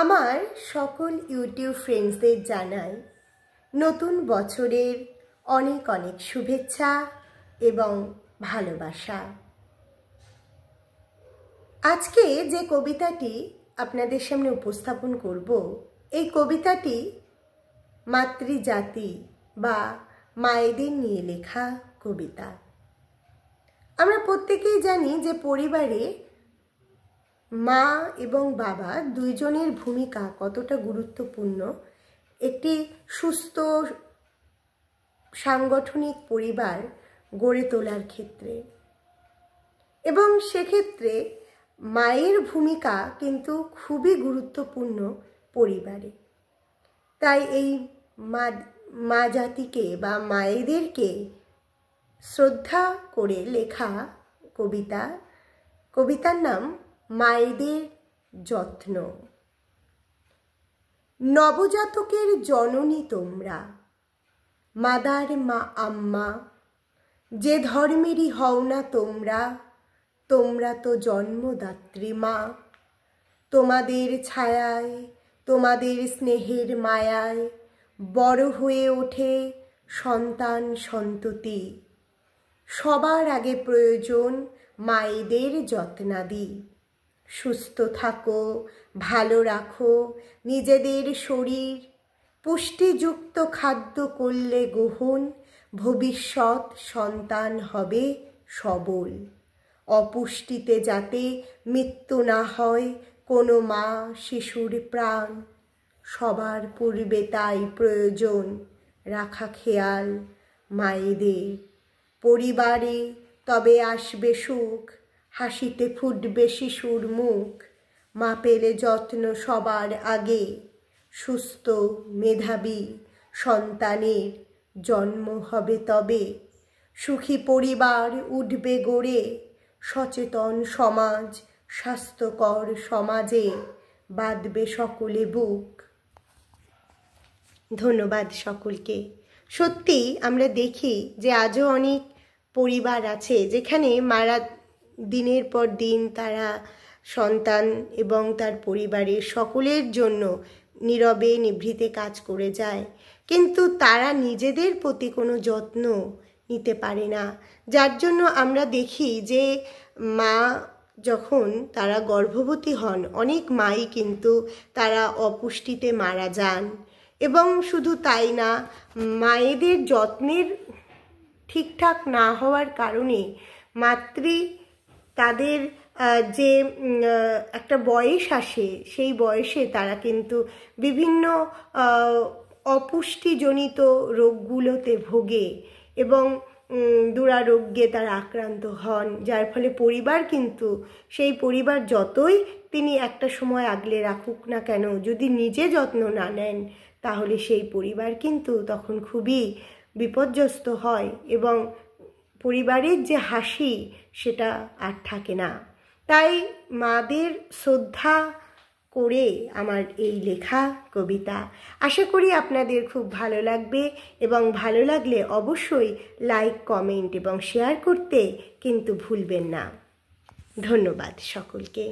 আমার সকল ইউটিউব ফ্রেন্ডসদের জানাই নতুন বছরের অনেক অনেক শুভেচ্ছা এবং ভালোবাসা। আজকে যে কবিতাটি আপনাদের সামনে উপস্থাপন করব, এই কবিতাটি মাতৃজাতি বা মায়েদের নিয়ে লেখা কবিতা। আমরা প্রত্যেকেই জানি যে পরিবারে মা এবং বাবা দুইজনের ভূমিকা কতটা গুরুত্বপূর্ণ একটি সুস্থ সাংগঠনিক পরিবার গড়ে তোলার ক্ষেত্রে, এবং সেক্ষেত্রে মায়ের ভূমিকা কিন্তু খুবই গুরুত্বপূর্ণ পরিবারে। তাই এই মা জাতিকে বা মায়েদেরকে শ্রদ্ধা করে লেখা কবিতার নাম মায়েদের যত্ন। নবজাতকের জননী তোমরা, মাদার মা আম্মা, যে ধর্মেরই হও না তোমরা, তোমরা তো জন্মদাত্রী মা। তোমাদের ছায়ায়, তোমাদের স্নেহের মায়ায় বড় হয়ে ওঠে সন্তান সন্ততি। সবার আগে প্রয়োজন মায়েদের যত্নাদি। সুস্থ থাকো, ভালো রাখো নিজেদের শরীর, পুষ্টিযুক্ত খাদ্য করলে গ্রহণ, ভবিষ্যৎ সন্তান হবে সবল। অপুষ্টিতে যাতে মৃত্যু না হয় কোনো মা শিশুর প্রাণ, সবার পূর্বে তাই প্রয়োজন রাখা খেয়াল মায়েদের। পরিবারে তবে আসবে সুখ, হাসিতে ফুটবে শিশুর মুখ। মা পেলে যত্ন সবার আগে, সুস্থ মেধাবী সন্তানের জন্ম হবে তবে। সুখী পরিবার উঠবে গড়ে, সচেতন সমাজ স্বাস্থ্যকর সমাজে বাঁধবে সকলে বুক। ধন্যবাদ সকলকে। সত্যি আমরা দেখি যে আজও অনেক পরিবার আছে যেখানে মারা দিনের পর দিন তারা সন্তান এবং তার পরিবারের সকলের জন্য নীরবে নিভৃতে কাজ করে যায়, কিন্তু তারা নিজেদের প্রতি কোনো যত্ন নিতে পারে না। যার জন্য আমরা দেখি যে মা যখন তারা গর্ভবতী হন, অনেক মাই কিন্তু তারা অপুষ্টিতে মারা যান। এবং শুধু তাই না, মায়েদের যত্নের ঠিকঠাক না হওয়ার কারণে তাদের যে একটা বয়স আসে, সেই বয়সে তারা কিন্তু বিভিন্ন অপুষ্টিজনিত রোগগুলোতে ভোগে এবং দুরারোগ্যে তারা আক্রান্ত হন। যার ফলে পরিবার কিন্তু সেই পরিবার যতই তিনি একটা সময় আগলে রাখুক না কেন, যদি নিজে যত্ন না নেন তাহলে সেই পরিবার কিন্তু তখন খুবই বিপর্যস্ত হয় এবং পরিবারের যে হাসি সেটা আর থাকে না। তাই মাদের শ্রদ্ধা করে আমার এই লেখা কবিতা। আশা করি আপনাদের খুব ভালো লাগবে, এবং ভালো লাগলে অবশ্যই লাইক, কমেন্ট এবং শেয়ার করতে কিন্তু ভুলবেন না। ধন্যবাদ সকলকে।